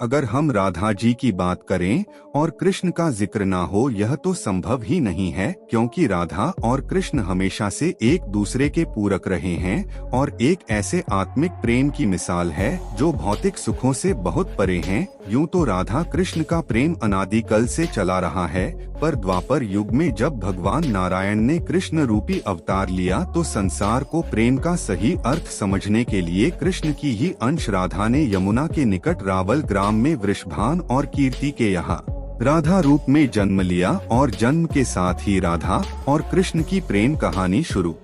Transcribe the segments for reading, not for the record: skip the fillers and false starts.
अगर हम राधा जी की बात करें और कृष्ण का जिक्र ना हो यह तो संभव ही नहीं है, क्योंकि राधा और कृष्ण हमेशा से एक दूसरे के पूरक रहे हैं और एक ऐसे आत्मिक प्रेम की मिसाल है जो भौतिक सुखों से बहुत परे हैं। यूं तो राधा कृष्ण का प्रेम अनादिकाल से चला रहा है, पर द्वापर युग में जब भगवान नारायण ने कृष्ण रूपी अवतार लिया तो संसार को प्रेम का सही अर्थ समझने के लिए कृष्ण की ही अंश राधा ने यमुना के निकट रावल ग्राम में वृषभान और कीर्ति के यहाँ राधा रूप में जन्म लिया और जन्म के साथ ही राधा और कृष्ण की प्रेम कहानी शुरू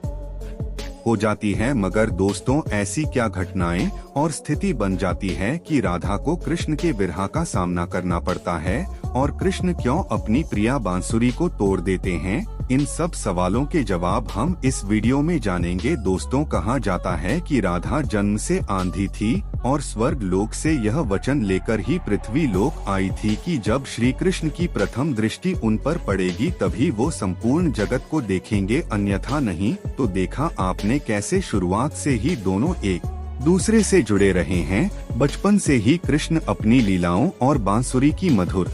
हो जाती है। मगर दोस्तों, ऐसी क्या घटनाएं और स्थिति बन जाती है कि राधा को कृष्ण के विरह का सामना करना पड़ता है और कृष्ण क्यों अपनी प्रिया बांसुरी को तोड़ देते हैं? इन सब सवालों के जवाब हम इस वीडियो में जानेंगे। दोस्तों, कहा जाता है कि राधा जन्म से आंधी थी और स्वर्ग लोक से यह वचन लेकर ही पृथ्वी लोक आई थी कि जब श्री कृष्ण की प्रथम दृष्टि उन पर पड़ेगी तभी वो संपूर्ण जगत को देखेंगे, अन्यथा नहीं। तो देखा आपने कैसे शुरुआत से ही दोनों एक दूसरे से जुड़े रहे हैं। बचपन से ही कृष्ण अपनी लीलाओं और बांसुरी की मधुर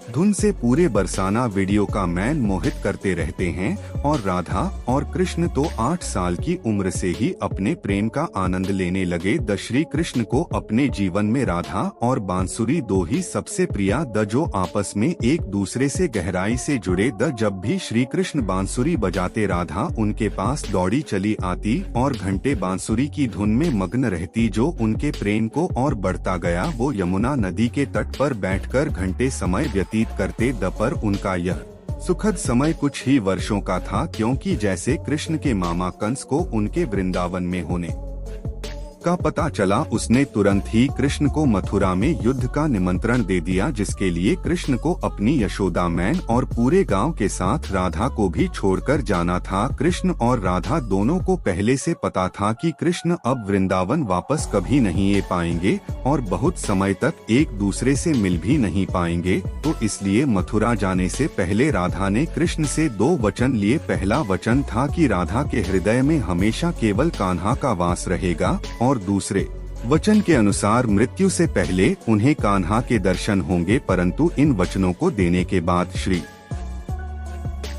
धुन से पूरे बरसाना वीडियो का मैन मोहित करते रहते हैं और राधा और कृष्ण तो 8 साल की उम्र से ही अपने प्रेम का आनंद लेने लगे। द श्री कृष्ण को अपने जीवन में राधा और बांसुरी दो ही सबसे प्रिया द जो आपस में एक दूसरे से गहराई से जुड़े द जब भी श्री कृष्ण बांसुरी बजाते राधा उनके पास दौड़ी चली आती और घंटे बांसुरी की धुन में मग्न रहती। जो उनके प्रेम को और बढ़ता गया। वो यमुना नदी के तट पर बैठकर घंटे समय व्यतीत करते द पर उनका यह सुखद समय कुछ ही वर्षों का था, क्योंकि जैसे कृष्ण के मामा कंस को उनके वृंदावन में होने का पता चला उसने तुरंत ही कृष्ण को मथुरा में युद्ध का निमंत्रण दे दिया, जिसके लिए कृष्ण को अपनी यशोदा मैन और पूरे गांव के साथ राधा को भी छोड़कर जाना था। कृष्ण और राधा दोनों को पहले से पता था कि कृष्ण अब वृंदावन वापस कभी नहीं आ पाएंगे और बहुत समय तक एक दूसरे से मिल भी नहीं पाएंगे। तो इसलिए मथुरा जाने से पहले राधा ने कृष्ण से 2 वचन लिए। पहला वचन था कि राधा के हृदय में हमेशा केवल कान्हा का वास रहेगा और दूसरे वचन के अनुसार मृत्यु से पहले उन्हें कान्हा के दर्शन होंगे। परंतु इन वचनों को देने के बाद श्री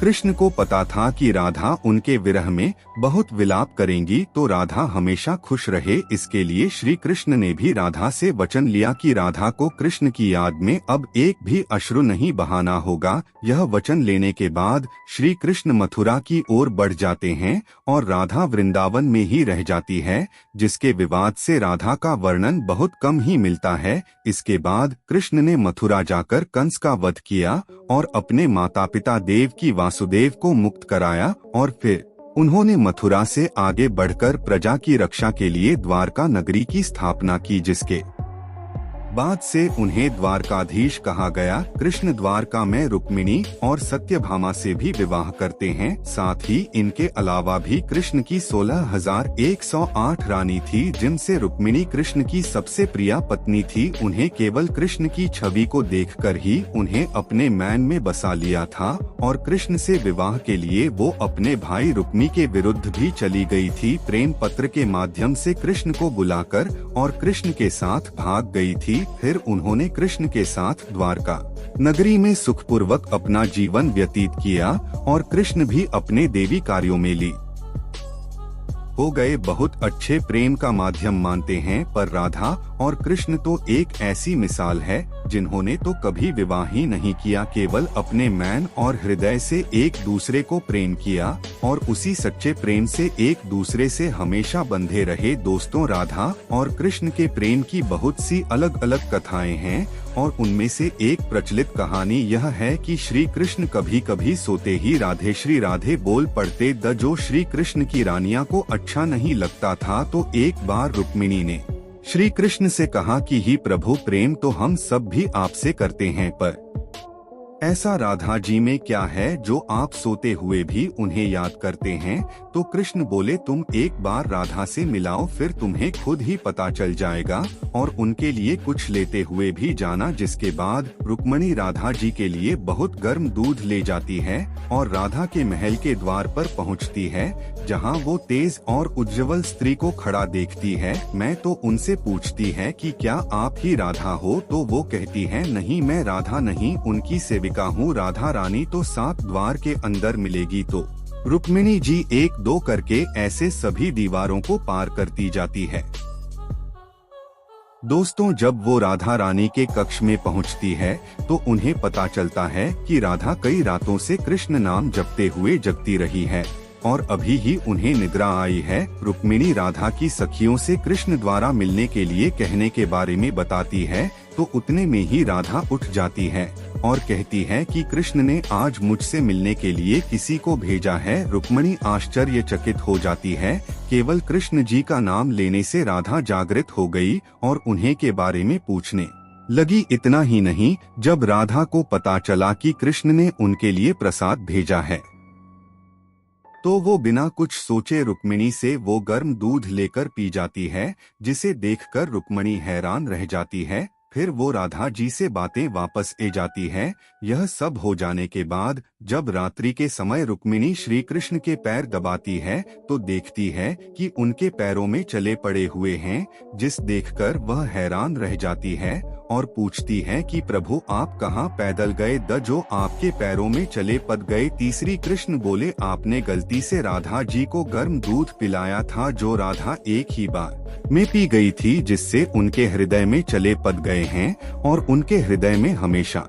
कृष्ण को पता था कि राधा उनके विरह में बहुत विलाप करेंगी, तो राधा हमेशा खुश रहे। इसके लिए श्री कृष्ण ने भी राधा से वचन लिया कि राधा को कृष्ण की याद में अब एक भी अश्रु नहीं बहाना होगा। यह वचन लेने के बाद श्री कृष्ण मथुरा की ओर बढ़ जाते हैं और राधा वृंदावन में ही रह जाती है, जिसके विवाद से राधा का वर्णन बहुत कम ही मिलता है। इसके बाद कृष्ण ने मथुरा जाकर कंस का वध किया और अपने माता पिता देव की वासुदेव को मुक्त कराया और फिर उन्होंने मथुरा से आगे बढ़कर प्रजा की रक्षा के लिए द्वारका नगरी की स्थापना की, जिसके बाद से उन्हें द्वारकाधीश कहा गया। कृष्ण द्वारका में रुक्मिणी और सत्यभामा से भी विवाह करते हैं। साथ ही इनके अलावा भी कृष्ण की 16,108 रानी थी, जिनसे रुक्मिणी कृष्ण की सबसे प्रिय पत्नी थी। उन्हें केवल कृष्ण की छवि को देखकर ही उन्हें अपने मैन में बसा लिया था और कृष्ण से विवाह के लिए वो अपने भाई रुक्मी के विरुद्ध भी चली गई थी। प्रेम पत्र के माध्यम से कृष्ण को बुलाकर और कृष्ण के साथ भाग गई थी। फिर उन्होंने कृष्ण के साथ द्वारका नगरी में सुखपूर्वक अपना जीवन व्यतीत किया और कृष्ण भी अपने देवी कार्यों में ली हो गए। बहुत अच्छे प्रेम का माध्यम मानते हैं, पर राधा और कृष्ण तो एक ऐसी मिसाल है जिन्होंने तो कभी विवाह ही नहीं किया, केवल अपने मैन और हृदय से एक दूसरे को प्रेम किया और उसी सच्चे प्रेम से एक दूसरे से हमेशा बंधे रहे। दोस्तों, राधा और कृष्ण के प्रेम की बहुत सी अलग अलग कथाएं हैं और उनमें से एक प्रचलित कहानी यह है कि श्री कृष्ण कभी कभी सोते ही राधे श्री राधे बोल पड़ते द जो श्री कृष्ण की रानियां को अच्छा नहीं लगता था। तो एक बार रुक्मिणी ने श्री कृष्ण से कहा कि ही प्रभु, प्रेम तो हम सब भी आपसे करते हैं, पर ऐसा राधा जी में क्या है जो आप सोते हुए भी उन्हें याद करते हैं? तो कृष्ण बोले, तुम एक बार राधा से मिलाओ, फिर तुम्हें खुद ही पता चल जाएगा, और उनके लिए कुछ लेते हुए भी जाना। जिसके बाद रुक्मणी राधा जी के लिए बहुत गर्म दूध ले जाती है और राधा के महल के द्वार पर पहुंचती है, जहां वो तेज और उज्ज्वल स्त्री को खड़ा देखती है। मैं तो उनसे पूछती है कि क्या आप ही राधा हो? तो वो कहती है, नहीं, मैं राधा नहीं, उनकी सेविका हूँ। राधा रानी तो 7 द्वार के अंदर मिलेगी। तो रुक्मिणी जी 1-2 करके ऐसे सभी दीवारों को पार करती जाती है। दोस्तों, जब वो राधा रानी के कक्ष में पहुंचती है तो उन्हें पता चलता है कि राधा कई रातों से कृष्ण नाम जपते हुए जगती रही है और अभी ही उन्हें निद्रा आई है। रुक्मिणी राधा की सखियों से कृष्ण द्वारा मिलने के लिए कहने के बारे में बताती है, तो उतने में ही राधा उठ जाती है और कहती है कि कृष्ण ने आज मुझसे मिलने के लिए किसी को भेजा है। रुक्मिणी आश्चर्यचकित हो जाती है। केवल कृष्ण जी का नाम लेने से राधा जागृत हो गई और उन्हें के बारे में पूछने लगी। इतना ही नहीं, जब राधा को पता चला कि कृष्ण ने उनके लिए प्रसाद भेजा है, तो वो बिना कुछ सोचे रुक्मिणी से वो गर्म दूध लेकर पी जाती है, जिसे देखकर रुक्मिणी हैरान रह जाती है। फिर वो राधा जी से बातें वापस ले जाती है। यह सब हो जाने के बाद जब रात्रि के समय रुक्मिणी श्री कृष्ण के पैर दबाती है तो देखती है कि उनके पैरों में चले पड़े हुए हैं, जिस देखकर वह हैरान रह जाती है और पूछती है कि प्रभु, आप कहाँ पैदल गए जो आपके पैरों में चले पद गए? तीसरी कृष्ण बोले, आपने गलती से राधा जी को गर्म दूध पिलाया था, जो राधा एक ही बार में पी गई थी, जिससे उनके हृदय में चले पद गए हैं और उनके हृदय में हमेशा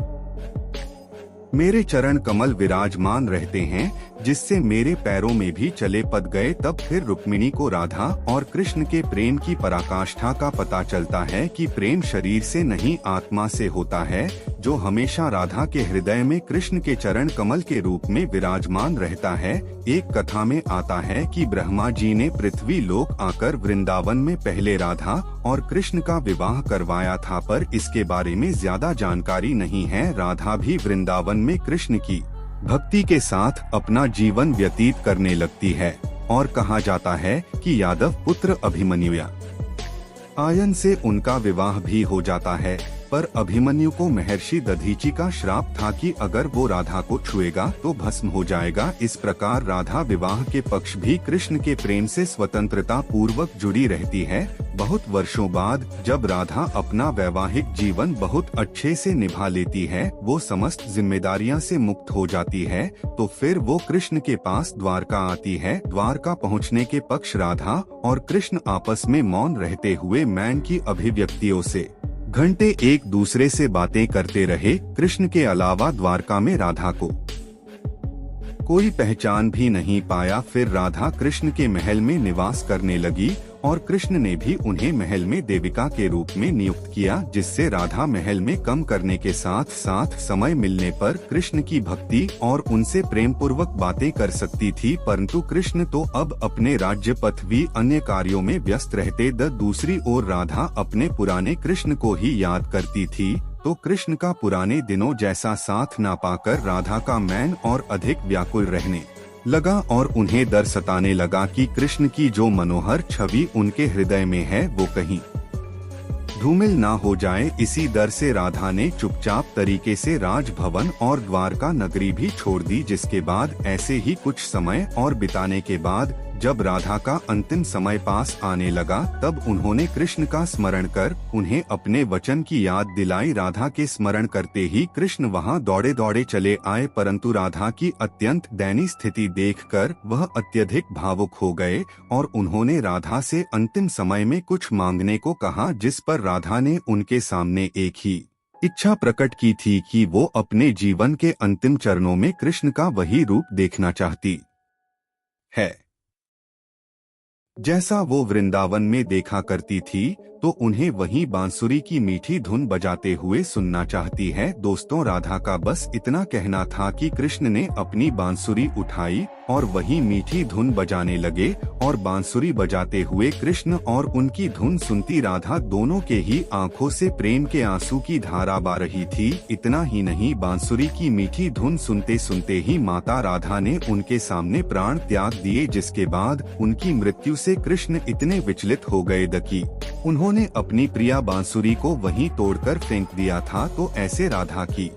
मेरे चरण कमल विराजमान रहते हैं, जिससे मेरे पैरों में भी चले पद गए। तब फिर रुक्मिणी को राधा और कृष्ण के प्रेम की पराकाष्ठा का पता चलता है कि प्रेम शरीर से नहीं आत्मा से होता है, जो हमेशा राधा के हृदय में कृष्ण के चरण कमल के रूप में विराजमान रहता है। एक कथा में आता है कि ब्रह्मा जी ने पृथ्वी लोक आकर वृंदावन में पहले राधा और कृष्ण का विवाह करवाया था, पर इसके बारे में ज्यादा जानकारी नहीं है। राधा भी वृंदावन में कृष्ण की भक्ति के साथ अपना जीवन व्यतीत करने लगती है और कहा जाता है कि यादव पुत्र अभिमन्यु आयन से उनका विवाह भी हो जाता है। पर अभिमन्यु को महर्षि दधीचि का श्राप था कि अगर वो राधा को छुएगा तो भस्म हो जाएगा। इस प्रकार राधा विवाह के पक्ष भी कृष्ण के प्रेम से स्वतंत्रता पूर्वक जुड़ी रहती है। बहुत वर्षों बाद जब राधा अपना वैवाहिक जीवन बहुत अच्छे से निभा लेती है, वो समस्त जिम्मेदारियां से मुक्त हो जाती है, तो फिर वो कृष्ण के पास द्वारका आती है। द्वारका पहुंचने के पक्ष राधा और कृष्ण आपस में मौन रहते हुए मैन की अभिव्यक्तियों से घंटे एक दूसरे से बातें करते रहे। कृष्ण के अलावा द्वारका में राधा को कोई पहचान भी नहीं पाया। फिर राधा कृष्ण के महल में निवास करने लगी और कृष्ण ने भी उन्हें महल में देविका के रूप में नियुक्त किया, जिससे राधा महल में कम करने के साथ साथ समय मिलने पर कृष्ण की भक्ति और उनसे प्रेम पूर्वक बातें कर सकती थी। परंतु कृष्ण तो अब अपने राज्य पथ भी अन्य कार्यों में व्यस्त रहते। दूसरी ओर राधा अपने पुराने कृष्ण को ही याद करती थी, तो कृष्ण का पुराने दिनों जैसा साथ ना पाकर राधा का मैन और अधिक व्याकुल रहने लगा और उन्हें डर सताने लगा कि कृष्ण की जो मनोहर छवि उनके हृदय में है वो कहीं धूमिल ना हो जाए। इसी डर से राधा ने चुपचाप तरीके से राजभवन और द्वारका नगरी भी छोड़ दी। जिसके बाद ऐसे ही कुछ समय और बिताने के बाद जब राधा का अंतिम समय पास आने लगा, तब उन्होंने कृष्ण का स्मरण कर उन्हें अपने वचन की याद दिलाई। राधा के स्मरण करते ही कृष्ण वहां दौड़े दौड़े चले आए, परंतु राधा की अत्यंत दयनीय स्थिति देखकर वह अत्यधिक भावुक हो गए और उन्होंने राधा से अंतिम समय में कुछ मांगने को कहा, जिस पर राधा ने उनके सामने एक ही इच्छा प्रकट की थी कि वो अपने जीवन के अंतिम चरणों में कृष्ण का वही रूप देखना चाहती है। जैसा वो वृंदावन में देखा करती थी, तो उन्हें वहीं बांसुरी की मीठी धुन बजाते हुए सुनना चाहती है। दोस्तों, राधा का बस इतना कहना था कि कृष्ण ने अपनी बांसुरी उठाई और वही मीठी धुन बजाने लगे, और बांसुरी बजाते हुए कृष्ण और उनकी धुन सुनती राधा दोनों के ही आंखों से प्रेम के आंसू की धारा बह रही थी। इतना ही नहीं, बांसुरी की मीठी धुन सुनते सुनते ही माता राधा ने उनके सामने प्राण त्याग दिए, जिसके बाद उनकी मृत्यु से कृष्ण इतने विचलित हो गए कि उन्होंने अपनी प्रिया बांसुरी को वहीं तोड़कर फेंक दिया था। तो ऐसे राधा की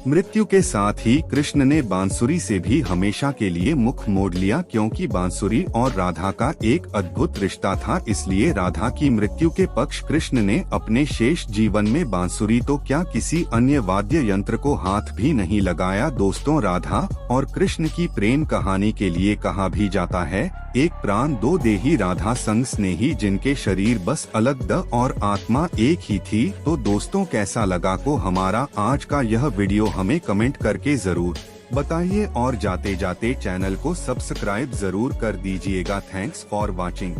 मृत्यु के साथ ही कृष्ण ने बांसुरी से भी हमेशा के लिए मुख मोड़ लिया, क्योंकि बांसुरी और राधा का एक अद्भुत रिश्ता था। इसलिए राधा की मृत्यु के पक्ष कृष्ण ने अपने शेष जीवन में बांसुरी तो क्या, किसी अन्य वाद्य यंत्र को हाथ भी नहीं लगाया। दोस्तों, राधा और कृष्ण की प्रेम कहानी के लिए कहा भी जाता है, एक प्राण दो देही राधा संग स्नेही, जिनके शरीर बस अलग द और आत्मा एक ही थी। तो दोस्तों, कैसा लगा को हमारा आज का यह वीडियो हमें कमेंट करके जरूर बताइए, और जाते जाते चैनल को सब्सक्राइब जरूर कर दीजिएगा। Thanks for watching.